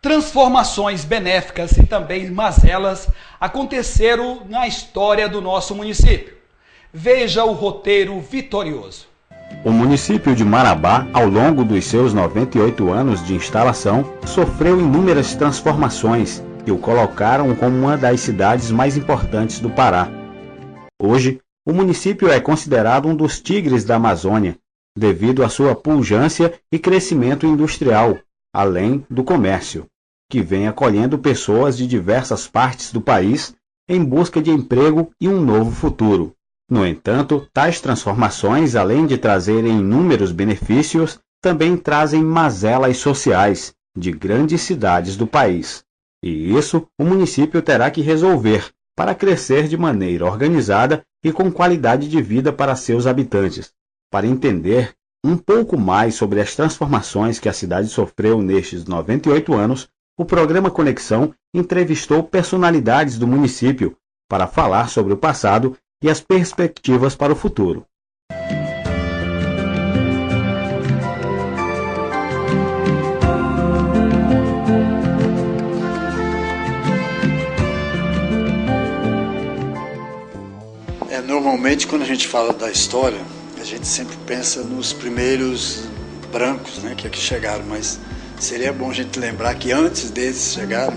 Transformações benéficas e também mazelas aconteceram na história do nosso município. Veja o roteiro vitorioso. O município de Marabá, ao longo dos seus 98 anos de instalação, sofreu inúmeras transformações que o colocaram como uma das cidades mais importantes do Pará. Hoje, o município é considerado um dos tigres da Amazônia, devido à sua pujança e crescimento industrial, além do comércio, que vem acolhendo pessoas de diversas partes do país em busca de emprego e um novo futuro. No entanto, tais transformações, além de trazerem inúmeros benefícios, também trazem mazelas sociais de grandes cidades do país. E isso o município terá que resolver para crescer de maneira organizada e com qualidade de vida para seus habitantes. Para entender um pouco mais sobre as transformações que a cidade sofreu nestes 98 anos, o programa Conexão entrevistou personalidades do município para falar sobre o passado e as perspectivas para o futuro. Normalmente, quando a gente fala da história, a gente sempre pensa nos primeiros brancos, né, que aqui chegaram, mas seria bom a gente lembrar que antes desses chegaram,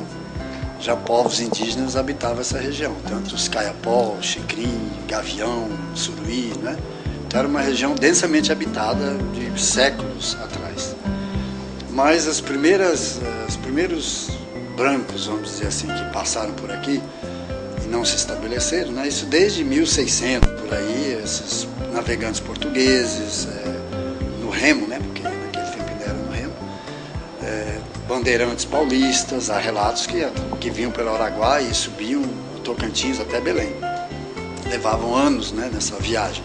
já povos indígenas habitavam essa região, tanto os Caiapó, Xicrim, Gavião, Suruí, né? Então era uma região densamente habitada de séculos atrás. Mas os primeiros brancos, vamos dizer assim, que passaram por aqui e não se estabeleceram, né? Isso desde 1600, por aí, esses navegantes portugueses, no remo, né? Porque naquele tempo ainda era no remo, bandeirantes paulistas, há relatos que vinham pelo Araguaia e subiam o Tocantins até Belém. Levavam anos, né, nessa viagem.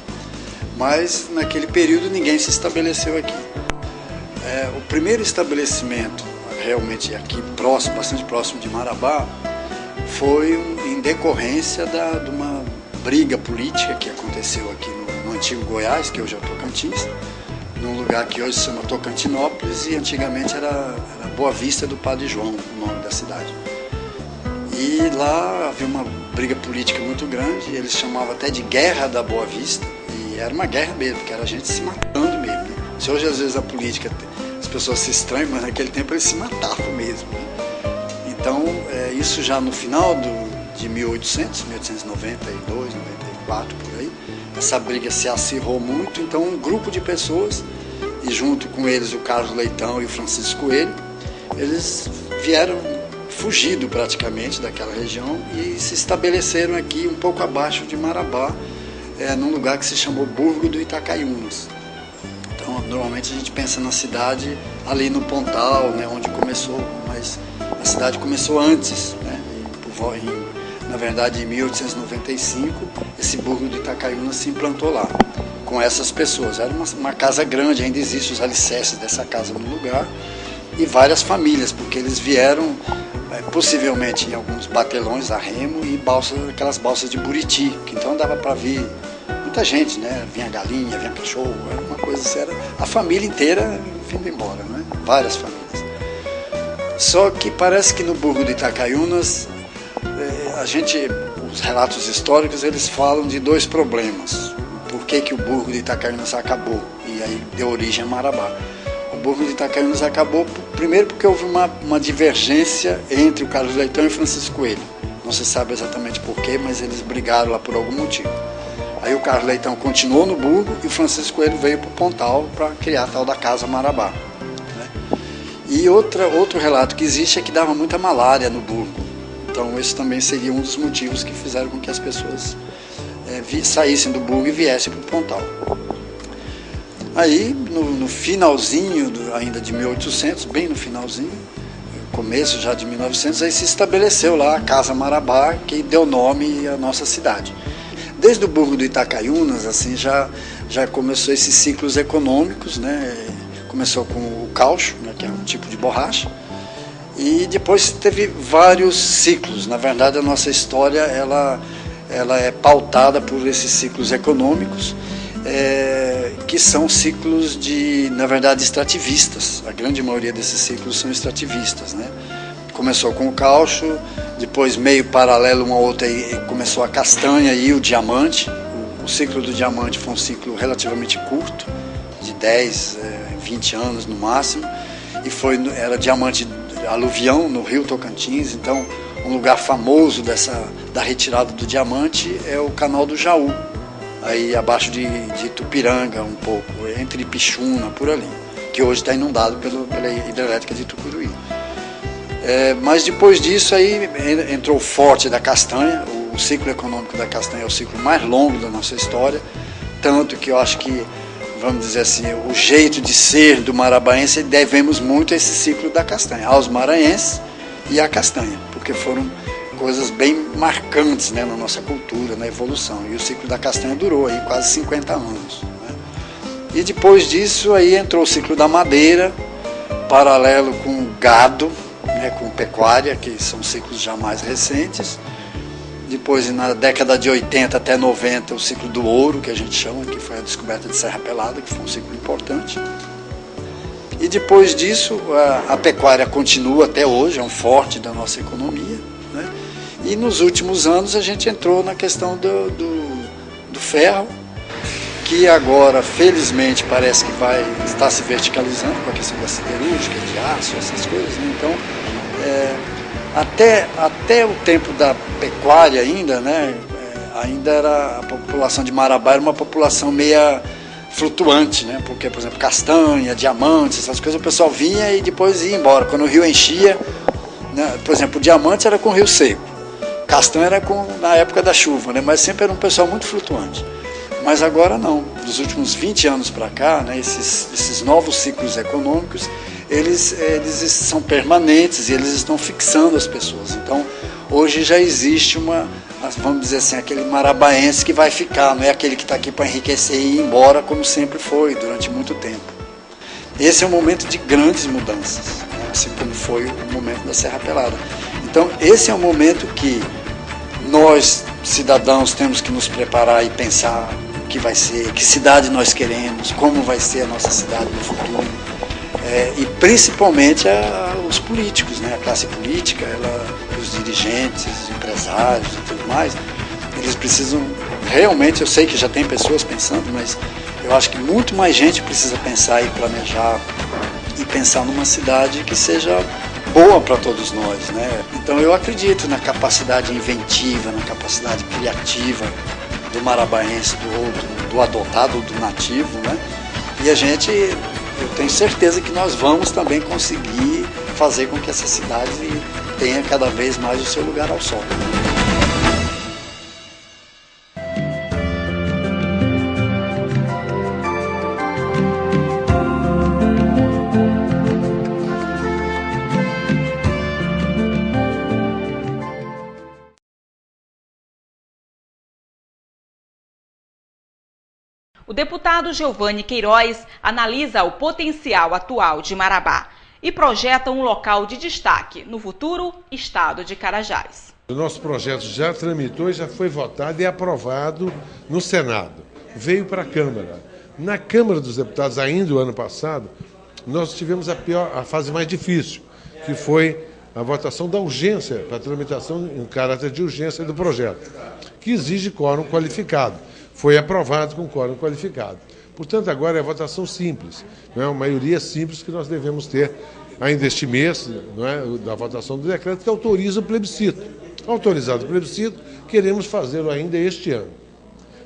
Mas naquele período ninguém se estabeleceu aqui. O primeiro estabelecimento realmente aqui próximo, bastante próximo de Marabá, foi em decorrência de uma briga política que aconteceu aqui no antigo Goiás, que hoje é o Tocantins, num lugar que hoje se chama Tocantinópolis e antigamente era Boa Vista do Padre João, o nome da cidade. E lá havia uma briga política muito grande, eles chamavam até de Guerra da Boa Vista, e era uma guerra mesmo, porque era a gente se matando mesmo, né? Se hoje às vezes a política, as pessoas se estranham, mas naquele tempo eles se matavam mesmo, né? Então, isso já no final de 1800, 1892, 94, por aí, essa briga se acirrou muito, então um grupo de pessoas, e junto com eles o Carlos Leitão e o Francisco Coelho, eles vieram fugido praticamente daquela região e se estabeleceram aqui um pouco abaixo de Marabá, num lugar que se chamou Burgo do Itacaiunas. Então, normalmente a gente pensa na cidade ali no Pontal, né, onde começou, mas a cidade começou antes, né, na verdade em 1895, esse Burgo do Itacaiunas se implantou lá, com essas pessoas. Era uma casa grande, ainda existem os alicerces dessa casa no lugar, e várias famílias, porque eles vieram possivelmente em alguns batelões a remo e aquelas balsas de Buriti, que então dava para vir muita gente, né? Vinha galinha, vinha cachorro, era uma coisa séria, a família inteira vindo embora, né? Várias famílias. Só que parece que no Burgo de Itacaiunas, os relatos históricos, eles falam de dois problemas. Por que o Burgo de Itacaiunas acabou? E aí deu origem a Marabá. O Burgo de Itacaiunas acabou, primeiro porque houve uma divergência entre o Carlos Leitão e o Francisco Coelho. Não se sabe exatamente por quê, mas eles brigaram lá por algum motivo. Aí o Carlos Leitão continuou no Burgo e o Francisco Coelho veio para o Pontal para criar a tal da Casa Marabá, né? E outro relato que existe é que dava muita malária no Burgo. Então esse também seria um dos motivos que fizeram com que as pessoas saíssem do Burgo e viessem para o Pontal. Aí no finalzinho ainda de 1800, bem no finalzinho, começo já de 1900, aí se estabeleceu lá a Casa Marabá, que deu nome à nossa cidade. Desde o Burgo do Itacaiunas, assim, já começou esses ciclos econômicos, né? Começou com o caucho, né, que é um tipo de borracha, e depois teve vários ciclos. Na verdade, a nossa história ela é pautada por esses ciclos econômicos, que são ciclos na verdade, extrativistas. A grande maioria desses ciclos são extrativistas, né? começou com o caucho, depois meio paralelo uma outra começou a castanha e o diamante. O ciclo do diamante foi um ciclo relativamente curto, de 10, 20 anos no máximo, e era diamante aluvião no Rio Tocantins. Então um lugar famoso da retirada do diamante é o Canal do Jaú, aí abaixo de Itupiranga um pouco, entre Pixuna, por ali, que hoje está inundado pela hidrelétrica de Tucuruí. Mas depois disso aí entrou o forte da castanha. O ciclo econômico da castanha é o ciclo mais longo da nossa história, tanto que eu acho que, vamos dizer assim, o jeito de ser do marabaense devemos muito a esse ciclo da castanha, aos maranhenses e à castanha, porque foram coisas bem marcantes, né, na nossa cultura, na evolução. E o ciclo da castanha durou aí quase 50 anos. Né? E depois disso aí entrou o ciclo da madeira, paralelo com o gado, né, com pecuária, que são ciclos já mais recentes. Depois, na década de 80 até 90, o ciclo do ouro, que a gente chama, que foi a descoberta de Serra Pelada, que foi um ciclo importante. E depois disso, a pecuária continua até hoje, é um forte da nossa economia. Né? E nos últimos anos a gente entrou na questão do ferro, que agora, felizmente, parece que vai estar se verticalizando com a questão da siderúrgica, de aço, essas coisas. Né? Então, até o tempo da pecuária ainda, né, ainda era a população de Marabá era uma população meia flutuante, né, porque, por exemplo, castanha, diamantes, essas coisas, o pessoal vinha e depois ia embora. Quando o rio enchia, né, por exemplo, o diamante era com o rio seco, castanha era na época da chuva, né, mas sempre era um pessoal muito flutuante. Mas agora não, dos últimos 20 anos para cá, né, esses novos ciclos econômicos, eles são permanentes e eles estão fixando as pessoas. Então, hoje já existe vamos dizer assim, aquele marabaense que vai ficar, não é aquele que está aqui para enriquecer e ir embora, como sempre foi, durante muito tempo. Esse é um momento de grandes mudanças, né? Assim como foi o momento da Serra Pelada. Então, esse é um momento que nós, cidadãos, temos que nos preparar e pensar o que vai ser, que cidade nós queremos, como vai ser a nossa cidade no futuro. E principalmente os políticos, né? A classe política, os dirigentes, os empresários e tudo mais, eles precisam realmente, eu sei que já tem pessoas pensando, mas eu acho que muito mais gente precisa pensar e planejar e pensar numa cidade que seja boa para todos nós, né? Então eu acredito na capacidade inventiva, na capacidade criativa do marabaense, do adotado, do nativo, né? E eu tenho certeza que nós vamos também conseguir fazer com que essa cidade tenha cada vez mais o seu lugar ao sol. O deputado Geovani Queiroz analisa o potencial atual de Marabá e projeta um local de destaque no futuro estado de Carajás. O nosso projeto já tramitou e já foi votado e aprovado no Senado. Veio para a Câmara. Na Câmara dos Deputados, ainda o ano passado, nós tivemos a fase mais difícil, que foi a votação da urgência, para a tramitação em caráter de urgência do projeto, que exige quórum qualificado. Foi aprovado com quórum qualificado. Portanto, agora é a votação simples, não é? Uma maioria simples que nós devemos ter ainda este mês, não é? Da votação do decreto que autoriza o plebiscito. Autorizado o plebiscito, queremos fazê-lo ainda este ano.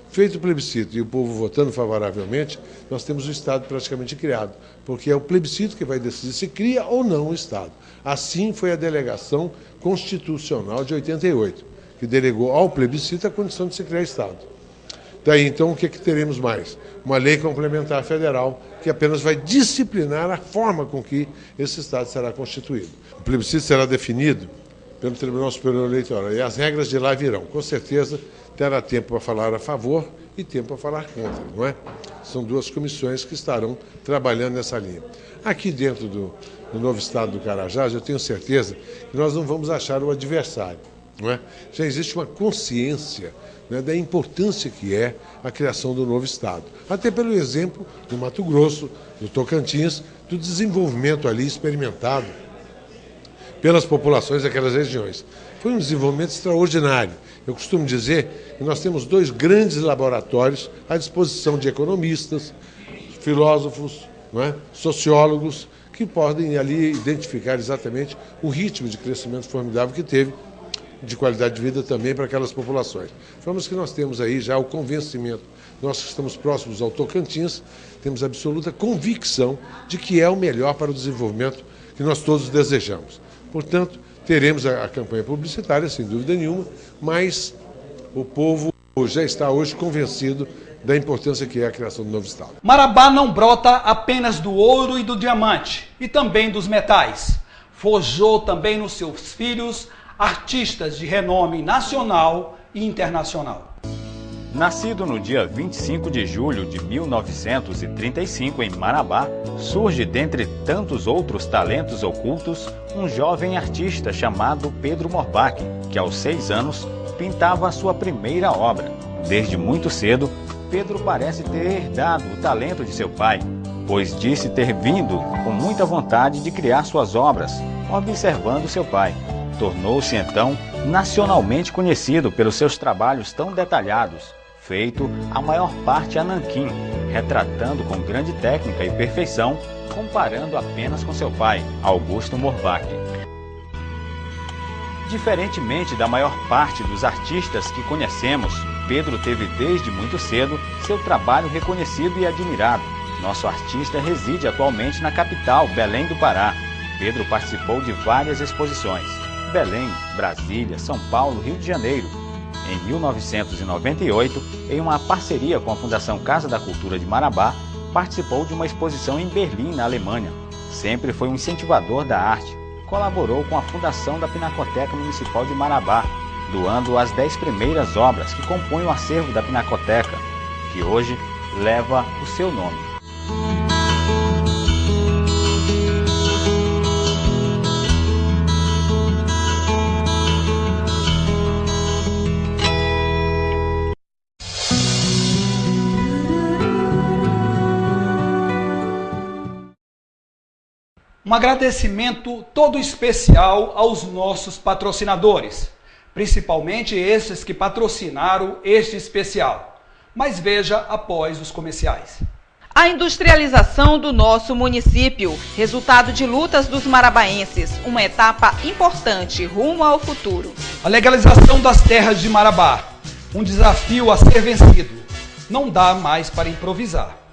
Feito o plebiscito e o povo votando favoravelmente, nós temos o Estado praticamente criado, porque é o plebiscito que vai decidir se cria ou não o Estado. Assim foi a delegação constitucional de 88, que delegou ao plebiscito a condição de se criar Estado. Daí, então, o que teremos mais? Uma lei complementar federal que apenas vai disciplinar a forma com que esse Estado será constituído. O plebiscito será definido pelo Tribunal Superior Eleitoral e as regras de lá virão. Com certeza, terá tempo para falar a favor e tempo para falar contra, não é? São duas comissões que estarão trabalhando nessa linha. Aqui dentro do novo Estado do Carajás, eu tenho certeza que nós não vamos achar o adversário, não é? Já existe uma consciência, né, da importância que é a criação do novo Estado. Até pelo exemplo do Mato Grosso, do Tocantins, do desenvolvimento ali experimentado pelas populações daquelas regiões. Foi um desenvolvimento extraordinário. Eu costumo dizer que nós temos 2 grandes laboratórios à disposição de economistas, filósofos, não é? Sociólogos, que podem ali identificar exatamente o ritmo de crescimento formidável que teve, de qualidade de vida também para aquelas populações. Vamos que nós temos aí já o convencimento, nós que estamos próximos ao Tocantins, temos absoluta convicção de que é o melhor para o desenvolvimento que nós todos desejamos. Portanto, teremos a campanha publicitária, sem dúvida nenhuma, mas o povo já está hoje convencido da importância que é a criação do novo estado. Marabá não brota apenas do ouro e do diamante, e também dos metais. Forjou também nos seus filhos artistas de renome nacional e internacional. Nascido no dia 25 de julho de 1935 em Marabá, surge dentre tantos outros talentos ocultos um jovem artista chamado Pedro Morbach, que aos 6 anos pintava a sua primeira obra. Desde muito cedo, Pedro parece ter herdado o talento de seu pai, pois disse ter vindo com muita vontade de criar suas obras, observando seu pai. Tornou-se então nacionalmente conhecido pelos seus trabalhos tão detalhados, feito a maior parte a nanquim, retratando com grande técnica e perfeição, comparando apenas com seu pai, Augusto Morbach. Diferentemente da maior parte dos artistas que conhecemos, Pedro teve desde muito cedo seu trabalho reconhecido e admirado. Nosso artista reside atualmente na capital, Belém do Pará. Pedro participou de várias exposições: Belém, Brasília, São Paulo, Rio de Janeiro. Em 1998, em uma parceria com a Fundação Casa da Cultura de Marabá, participou de uma exposição em Berlim, na Alemanha. Sempre foi um incentivador da arte. Colaborou com a fundação da Pinacoteca Municipal de Marabá, doando as 10 primeiras obras que compõem o acervo da Pinacoteca, que hoje leva o seu nome. Um agradecimento todo especial aos nossos patrocinadores, principalmente estes que patrocinaram este especial. Mas veja após os comerciais. A industrialização do nosso município, resultado de lutas dos marabaenses, uma etapa importante rumo ao futuro. A legalização das terras de Marabá, um desafio a ser vencido. Não dá mais para improvisar.